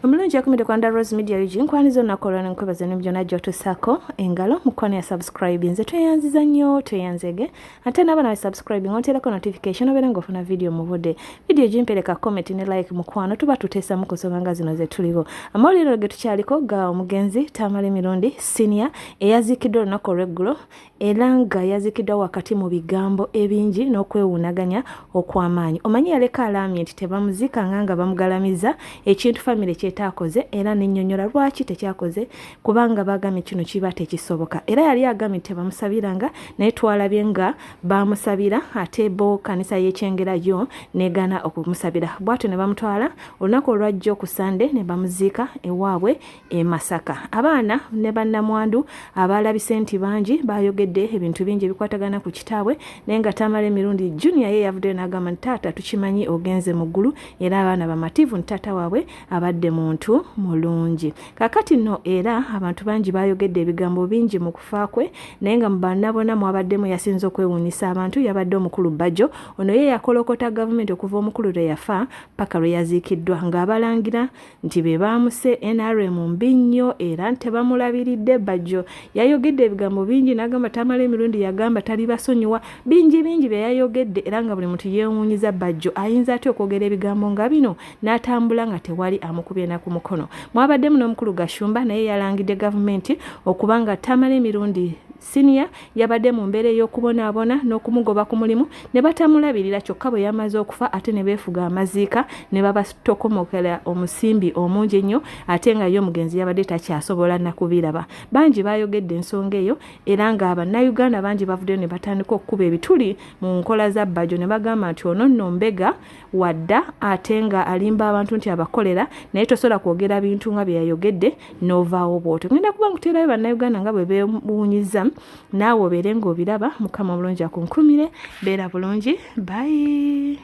Omulungi akumide kwa Rose Media Eugene nkwanizo nakolana nkwebaza n'ebyonna gy'otusaako engalo mukono ya subscribe nze tweyanziza nnyo tweyanzege ate n'abana be subscribing onteerako notification obeera ng'ofuna video mu budde video gimpereka comment ne like mukwano tuba tuteesa mu kusonga nga zino ze tuliwo amawulire ge tukyaliko ga omugenzi Tamale Mirundi senior eyaziikiddwa olunaku olw'eggulo era nga yaziikiddwa wakati mu bigambo ebingi n'okwewuunaganya okw'amaanyi omanyi yaleka alaamye nti tebamuzika nga bamugalamiza ekintu family kyetaakoze era n'ennyonnyola lwaki tekyakoze kubanga bagamye kino kiba tekisoboka era yali agamye tebamusabiranga naye twalabye nga bamusabira ate bo kanisa y'ekyengerayo negana okumusabira bwatyo ne bamutwala olunaku olwajja ku Sunday ne bamuziika ewaabwe e Masaka abaana ne bannamwandu abalabise nti bangi bayogedde ebintu bingi ebikwatagana ku kitaabwe naye nga Tamale Mirundi Junior ye yavudde n'agamba nti taata tukimanyi ogenze mu ggulu era abaana bamativu nti taata waabwe abadde muntu mulungi kakati no era abantu bangi bayogedde ebigambo bingi mu kufa kwe naye nga mu bannabona mwabaddemu yasinze okwewuunyisa abantu yabadde omukulu Bajjo ono ye yakolokota gavumenti okuva omukulu lwe yafa paka lwe yaziikiddwa ng'abalangira nti be baamuse NRM mbi nnyo era tebamulabiridde Bajjo yayogedde ebigambo bingi n'agamba Tamale Mirundi yagamba tali basonyiwa bingi bye yayogedde era nga buli muntu yeewuunyiza Bajjo ayinza atya okwogera ebigambo nga bino n'atambula nga tewali amukubye na ku mukono mwabaddemu n'omukulu Gashumba naye yalangidde gavumenti okubanga Tamale Mirundi senior yabadde mu mbeera ey'okubonaabona n'okumugoba ku mulimu ne batamulabirira kyokka bwe yamaze okufa ate ne beefuga amaziika ne babatokomokera omusimbi omungi ennyo ate nga yo omugenzi yabadde takyasobola nakubiraba bangi bayogedde ensonga eyo era nga bannayuganda bangi bavuddeyo ne batandika okukuba ebituli mu nkola za Bajjo ne bagamba nti ono nno mbega wadda ate nga alimba abantu nti abakolera naye tosobola kwogera bintu nga bye yayogedde n'ovaawo bw'otyo ngenda kuba nkuteerayo bannayuganda nga bwe beewuunyiza naawe obeere ng'obiraba mukama omulungi akunkumire beera bulungi bye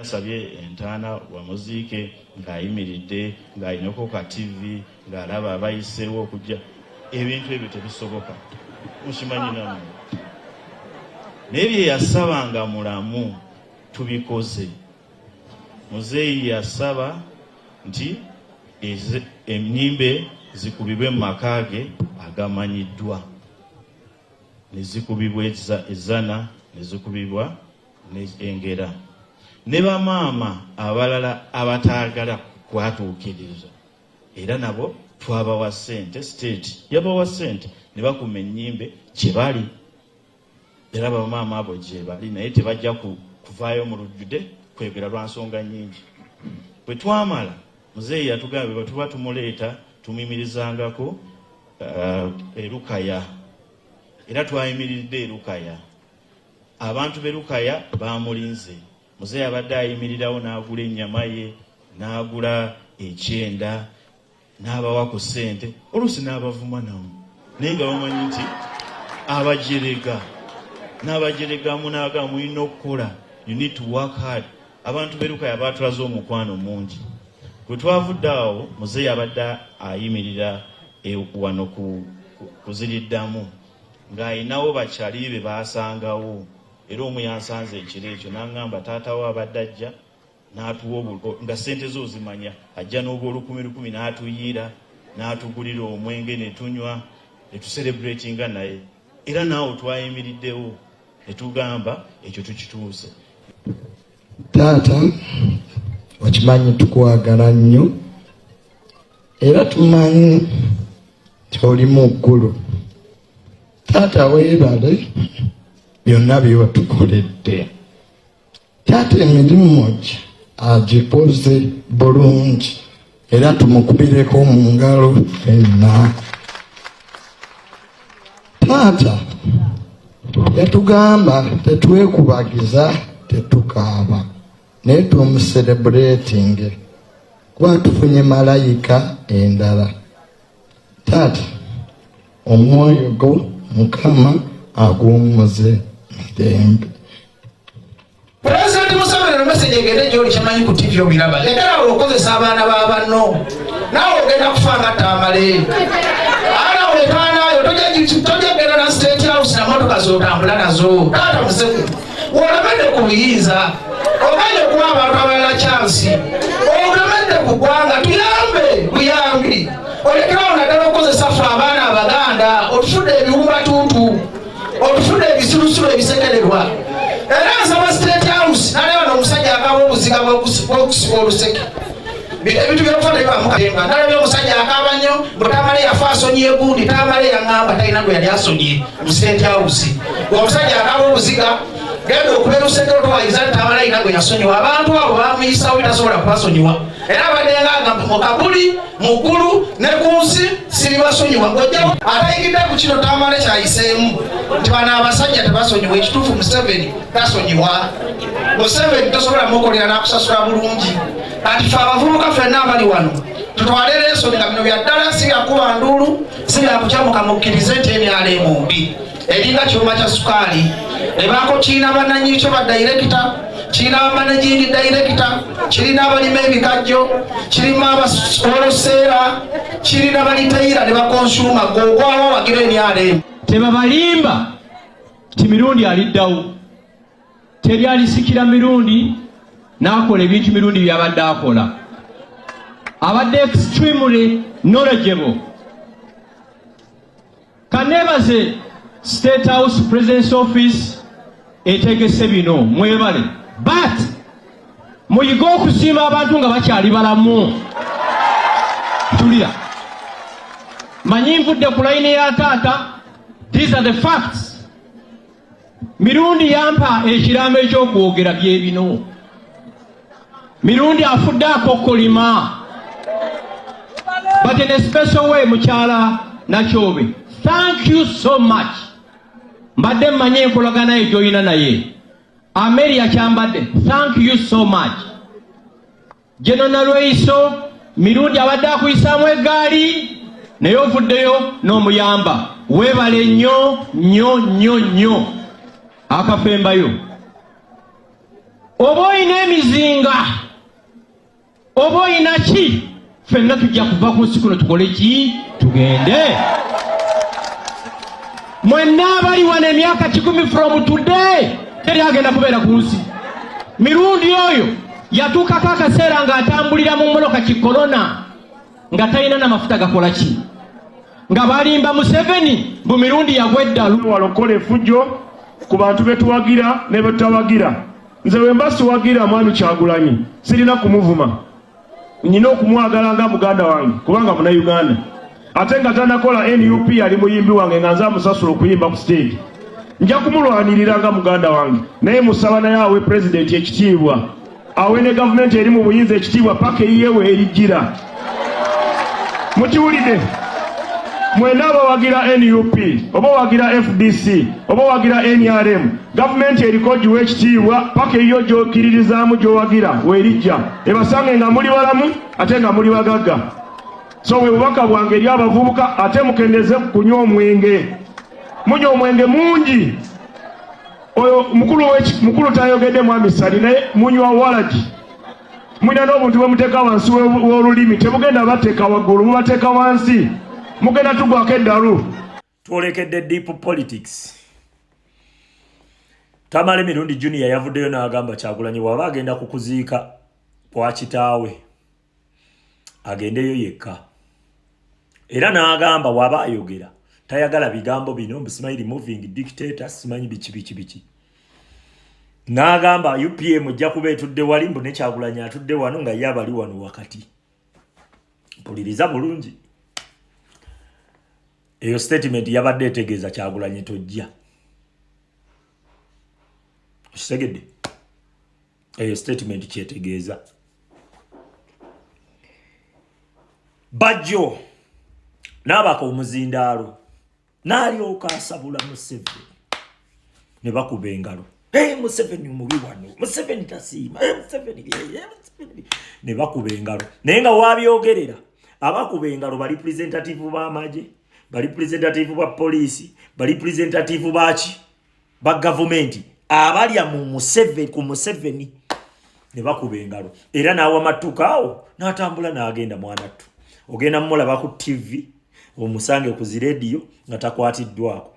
yasabye entaana wamuziike ng'ayimiridde ng'alinako ka TV ng'alaba abayiseewo okujja ebintu ebyo tebisoboka mukimanyi nammwe naye bye yasabanga mulamu tubikoze muzeeyi yasaba nti ennyimbe zikubibwe mu maka ge agamanyiddwa ne zikubibwa ezana ne zikubibwa n'engera ne bamaama abalala abataagala kwatuukiriza era nabo twabawa ssente state yabawa ssente ne bakuma ennyimbe gye bali era bamaama abo gye bali naye tebajja kuvaayo mu lujjude kwegera lwa nsonga nnyingi bwe twamala muzeeyi yatugamba bwe tuba tumuleeta tumimirizangako erukaya era twayimiridde erukaya abantu b'erukaya bamulinze muzeeyi abadde ayimirirawo n'agula ennyama ye n'agula ekyenda n'abawa ku ssente oluusi n'abavuma namu naye nga bamanyi nti n'abajeregamu n'agamba mulina okukola you need to work hard abantu b'erukaya baatulaze omukwano mungi bwe twavudde awo muzeeyi abadde ayimirira wano kuziriddamu ng'ayinawo bakyali be baasangawo era omu yansanze ekiro ekyo n'aŋŋamba taatawo abadde ajja n'atuwa nga ssente zo zimanya ajja n'obw'olukumi n'atuyiira n'atugulira omwenge ne tunywa ne tuserebulatinga naye era naawe twayimiriddewo ne tugamba ekyo tukituuse. Taata okimanyi tukwagala nnyo era tumanyi oli mu ggulu. Taata weebale byonna by'otukoledde. Taata emirimu gye agikoze bulungi era tumukubireko mu ngalo fenna. Taata yatugamba tetwekubagiza tetukaaba naye tumuserebulatinge kuba tufunye malayika endala. Taata omwoyo gwo Mukama aguwummuze mirembe. Pulezidenti Museveni message egende gy'oli kyamanyi ku TV obiraba lekera okozesa abaana b'abanno naawe ogenda kufa nga Tamale ana wetaanayo tojja genda na State House na motoka z'otambula nazo. Taata Museveni olamedde ku buyinza oganye okuwa abantu abalala chansi olamedde kugwanga tuyambe buyambi olekerawo naddala okukozesa ffe abaana abaganda otufudde ebiwumba tuntu otufudde ebisirusiru ebisekererwa era nsaba State House naleba n'omusajja akaba obuziga bw'okusiba oluseke ebintu byokufata bibamukatemba nalabye omusajja akaba nnyo butamale yafa asonyiye gundi tamale yaŋŋamba talina gwe yali asonyiye mu State House omusajja akaba obuziga genda okubeera osekero towayiza tamale alina gwe yasonyiwa abantu abo bamuyisawo bitasobola kubasonyiwa era abadenga mu kabuli mu ggulu ne ku nsi siribasonyiwa ng'ojjawo atayigidde ku kino tamale kyayiseemu nti bano abasajja tebasonyiwa ekituufu Museveni tasonyiwa Museveni tosobola mukolera n'akusasula bulungi kati ffe abavubuka ffenna abali wano tutwale leesoni nga bino bya ddala si byakuba nduulu si byakukyamuka mukkirize nti NRM mbi eringa kyuma kya sukaali ebaako kiina bannanyikyo ba dayirekita kiina bamanaging dayirekita kirina abalima ebikajjo kirina abasoloseera kirina balitayira ne bakonsuma gogwawo wagira NRM tebabalimba ti mirundi aliddawo teri alisikira mirundi n'akola ebintu mirundi byabadde akola abadde extremely knowledgeable kanebaze State House President's Office etegese bino mwebale but muyiga okusiima abantu nga bakyali balamu tulira manyi nvudde ku layini ya taata these are the facts mirundi yampa ekirambo ekyokwogera bye bino mirundi afudde akokolima but in a special way mukyala Nakyobe thank you so much mbadde mmanyi enkolagana eyo gy'olina naye Ameri akyambadde thank you so much General Nalweiso mirundi abadde akuyisaamu eggaali naye ovuddeyo n'omuyamba weebale nnyo nnyo nnyo nnyo akafembayo oba oyina emizinga oba oyina ki ffenna tujja kuva ku nsi kuno tukole ki tugende mwenna abali wano emyaka 10 from today teri agenda kubeera ku nsi mirundi oyo yatuukako akaseera ng'atambulira mu mmoloka kikolona nga talina n'amafuta gakola ki nga balimba Museveni bu mirundi yagweddalu walokola effujjo ku bantu betuwagira ne betutawagira nze we mbasuwagira mwami Kyagulanyi sirina kumuvuma nyina okumwagala nga muganda wange kubanga muna Uganda ate nga tanakola NUP ali muyimbi wange nga nze amusasula okuyimba ku stage nja kumulwanirira nga muganda wange naye musaba naye awe president ekitiibwa awe ne gavumenti eri mu buyinza ekitiibwa paka eyiyewe erijjira mukiwulidde mwena abawagira NUP oba wagira FDC oba wagira NRM gavumenti eriko giwa ekitiibwa paka eyiyo gy'okkiririzaamu gy'owagira weerijja ebasange nga muli balamu ate nga muli bagagga so bwe bubaka bwange eri abavubuka ate mukendeze kunywa omwenge munywa omwenge mungi oyo mukulu tayogedde mwami Sali naye munywa walagi mulina n'obuntu bwe muteeka wansi w'olulimi temugenda bateeka waggulu mubateeka wansi mugenda tugwako eddalu twolekedde deep politics Tamale mirundi Junior yavuddeyo n'agamba Kyagulanyi waba agenda kukuziika kwa kitaawe agendeyo yekka era n'agamba waba ayogera tayagala bigambo bino simanyi moving dictator simanyi biki n'agamba UPM ojja kuba etudde wali mbu ne Kyagulanyi atudde wano nga ye abali wano wakati mpuliriza bulungi eyo statement yabadde etegeeza Kyagulanyi tojja kisegedde eyo statement kyetegeeza Bajjo n'abaka omuzindaalo n'alyoka asabula Museveni ne bakuba engalo Museveni mubi wano Museveni tasiima Museveni ne bakuba engalo naye nga waabyogerera abakuba engalo bali representative b'amagye bali representative ba police bali representative baki ba government abalya mu Museveni ku Museveni ne bakuba engalo era nawa matukaawo n'atambula n'agenda mwanattu ogenda mmulaba ku TV omusange ku zi radio nga takwatiddwako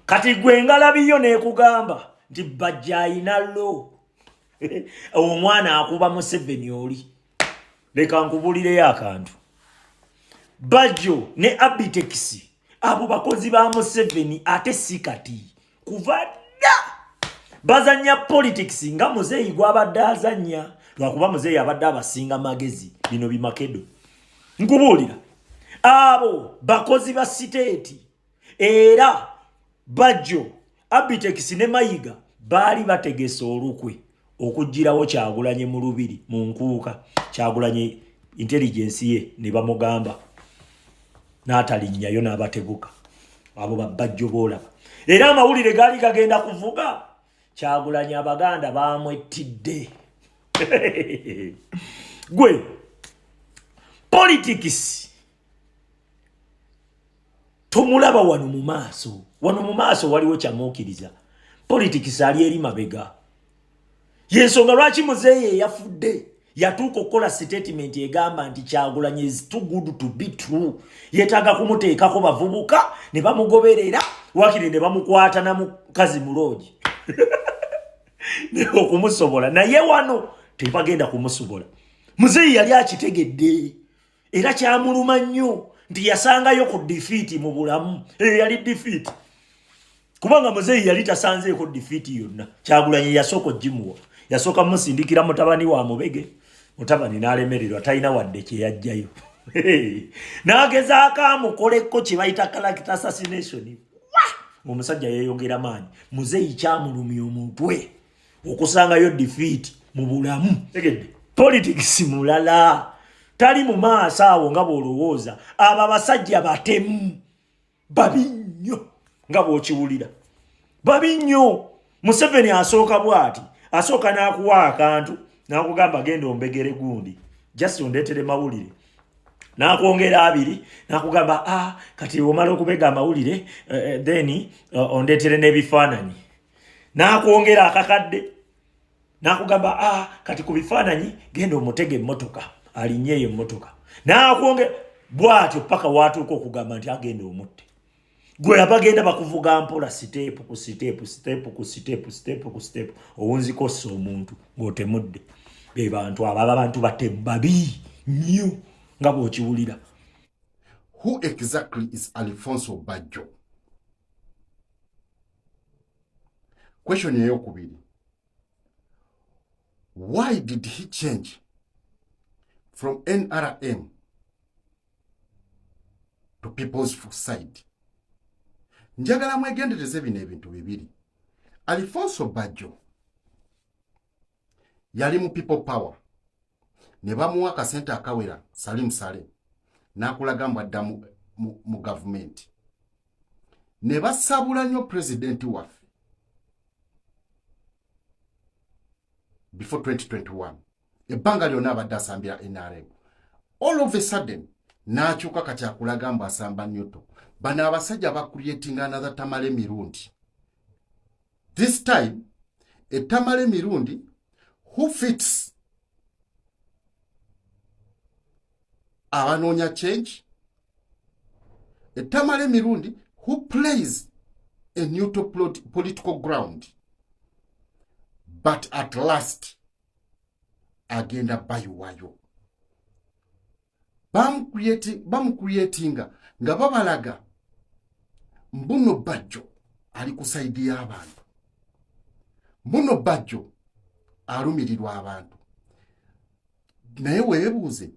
kati gwe ngalabiyo ne kugamba nti bajja inalo omwana akuba Museveni oli leka nkubulireyo akantu Bajjo ne Abitex abo bakozi ba Museveni ate sikati kuvadda bazanya politics nga muzeyi gwabadde azanya lwakuba muzeyi abadde abasinga magezi bino bimakedo nkubulira abo bakozi ba state era Bajjo Abitex ne Mayiga bali bategese olukwe okujjirawo Kyagulanye mu lubiri mu nkuuka Kyagulanye intelligence ye ne bamugamba n'atalinnyayo n'abatebuka abo Bajjo bolaba era amawulire gaali gagenda kuvuga Kyagulanye Abaganda bamwettidde gwe politics tomulaba wano mu maaso waliwo kyamuukiriza politics ali eri mabega yensonga lwaki muzeeyi yafudde yatuuka okukola statement egamba nti Kyagulanye is too good to be true yetaaga kumuteekako bavubuka ne bamugoberera wakiri ne bamukwata na mukazi muloogi ne okumusobola naye wano tebagenda kumusobola muzeeyi yali akitegedde era kyamuluma nnyo nti yasangayo ku defeat mu bulamu yali defeat kubanga muzeeyi yali tasanzeeko defeat yonna Kyagulanye yasooka ogimuwa yasooka musindikira mutabani wa Mubege mutabani n'alemererwa talina wadde kye yajjayo n'agezaako amukoleko kye bayita character assassination omusajja yeeyongera maanyi muzeeyi kyamulumya omutwe okusangayo defeat mu bulamu tegedde politics mulala tali mu maaso awo nga bw'olowooza abo abasajja batemu babi nnyo nga bw'okiwulira babi nnyo Museveni asooka bw'ati asooka n'akuwa akantu n'akugamba genda ombegere gundi just ondeetere mawulire n'akwongera abiri n'akugamba kati omala okubega amawulire then ondeetere n'ebifaananyi n'akwongera akakadde n'akugamba kati ku bifaananyi genda omutege emmotoka alinnyeeyo emmotoka n'akwongera bw'atyo paka watuuka okugamba nti agenda omutte gwe abagenda bakuvuga mpola siteepu ku siteepu siteepu ku siteepu siteepu ku siteepu owunzikossa omuntu ng'otemudde be bantu abo abantu batemu babi nnyo nga bw'okiwulira. Who exactly is Alfonso Bajjo? Question eyokubiri. Why did he change from NRM to People's Side? Njagala mwegendereze bino ebintu bibiri. Alfonso Bajjo yali mu People Power ne bamuwa akasente akawera Salim Saleh n'akulaga mbadda mu government ne basabula nnyo president waffe before 2021 ebbanga lyonna abadde asambira NRM. All of a sudden n'akyuka kati akulaga mbu asamba Newton. Bano abasajja creating another Tamale Mirundi. This time a Tamale Mirundi who fits abanoonya change, a Tamale Mirundi who plays a neutral political ground, but at last agenda bayuwayo bamukreatinga nga babalaga mbuno Bajjo ali kusaidia abantu, mbuno Bajjo alumirirwa abantu. Naye weebuuze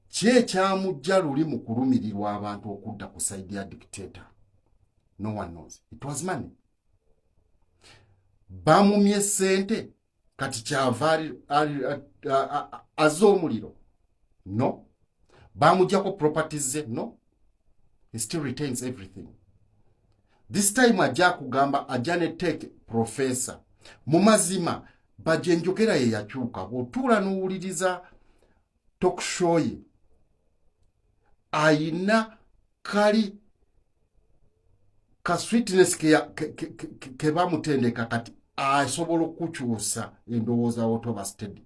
ki ekyamujja luli mu kulumirirwa abantu okudda kusaidia dictator? No one knows. It was money. Bamumye sente kati kyava az'omuliro? No. Bamujjako properties ze? No. He still retains everything. This time ajja kugamba ajane take professor. Mu mazima Bajje njogera ye yakyuka. Bw'otuula n'owuliriza talk show ye ayina kali ka sweetness ke bamutendeka kati asobola okukyusa endowooza wotoba steady.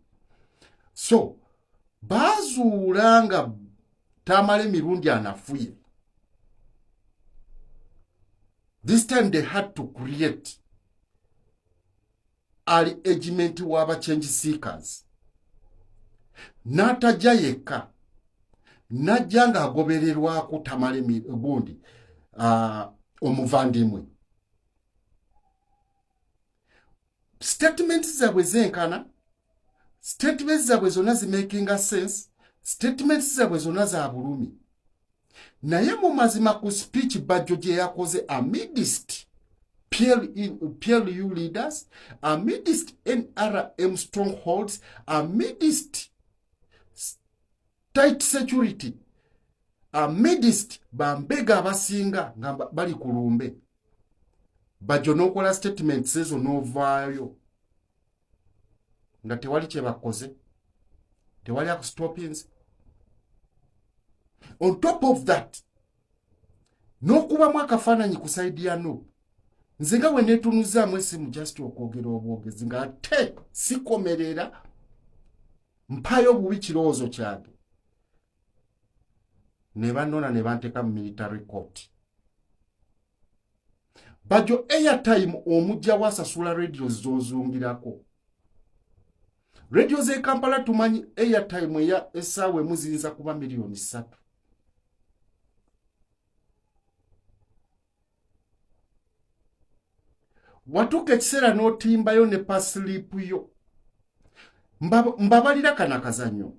So bazuula nga Tamale Mirundi anafuye. This time they had to create ali agent w'aba change seekers n'atajja yekka najja ng'agobererwako Tamale gundi omuvandimwe. Statements zabwe zenkana, statements zabwe zonna zimakinga sense, statements zabwe zonna za bulumi. Naye mu mazima ku speech Bajjo gye yakoze amidst PLU leaders, amidst NRM strongholds, amidst tight security, amidst bambega abasinga nga bali ku lumbe. Bajjo n'okola statements ezo n'ovaayo nga tewali kye bakoze, tewali akustoppings. On top of that, n'okubamu akafaananyi ku saidi ya no, nze nga we neetunuzaamu essimu just okwogera obwogezi ng'ate sikomerera mpayo bubi kirowoozo kyange. Ne bannona ne banteeka mu military court. Bajjo airtime omujja wasasula radio zozungirako. Radio ze Kampala tumanyi airtime ya essaawa emu ziyinza kuba miliyoni 3. Watuka ekiseera n'otimbayo ne paslipu yo. Mbabalira kana kazanyo.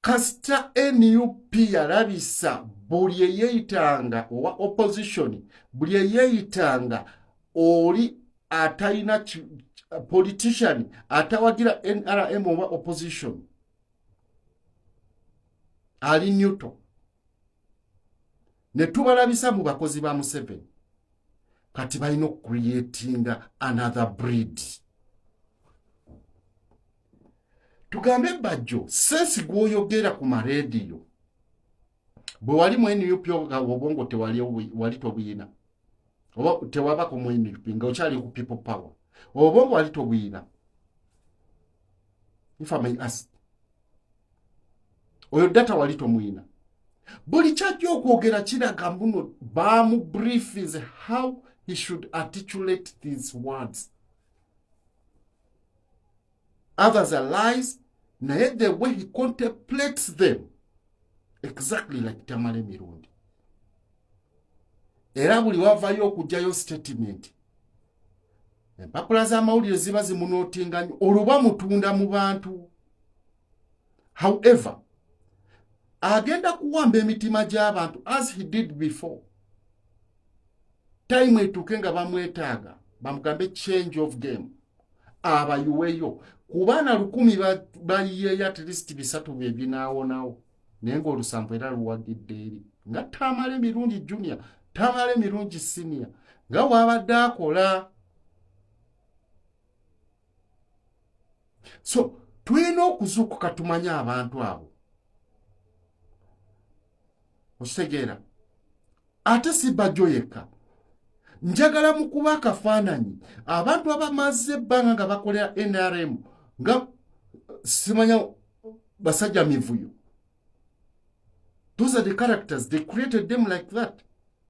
Kasita NUP yalabisa buli eyeyitanga owa opposition, buli eyeyitanga oli atayina politician atawagira NRM owa opposition. Ali Newton. Ne tubalabisa mu bakozi ba Museveni. Kati balina creatinga another breed. Tugambe Bajjo, sensi gwoyogera ku marediyo. Bwe wali mu NUP obongo wali tobuyina. Oba tewabako mu NUP nga okyali ku people power. Obongo wali tobuyina. If I may ask. Oyo data wali tomuyina. Buli kyajja okwogera kiraga mbuno baamu brief is how he should articulate these words. Others are lies, naye the way he contemplates them, exactly like Tamale Mirundi. Era buli wavayo okujjayo statement. Empapula z'amawulire ziba zimunootinga nnyo olwo mutunda mu bantu. However, agenda kuwamba emitima gy'abantu as he did before. Time etuuke nga bamwetaaga, bamugambe change of game. Abayuweyo. Kubana 10 baliyeyo at least 3 bye binaawonawo. Naye ng'olusambu era luwagidde eri. Nga Tamale Mirungi Junior, Tamale Mirungi Senior. Nga wabadde akola. So, tulina okuzuukuka tumanye abantu abo. Ositegeera. Ate si Bajjo yekka. Njagala mu kuba akafaananyi abantu abamaze ebbanga nga bakolera NRM nga simanya basajja mivuyo. Those are the characters. They created them like that.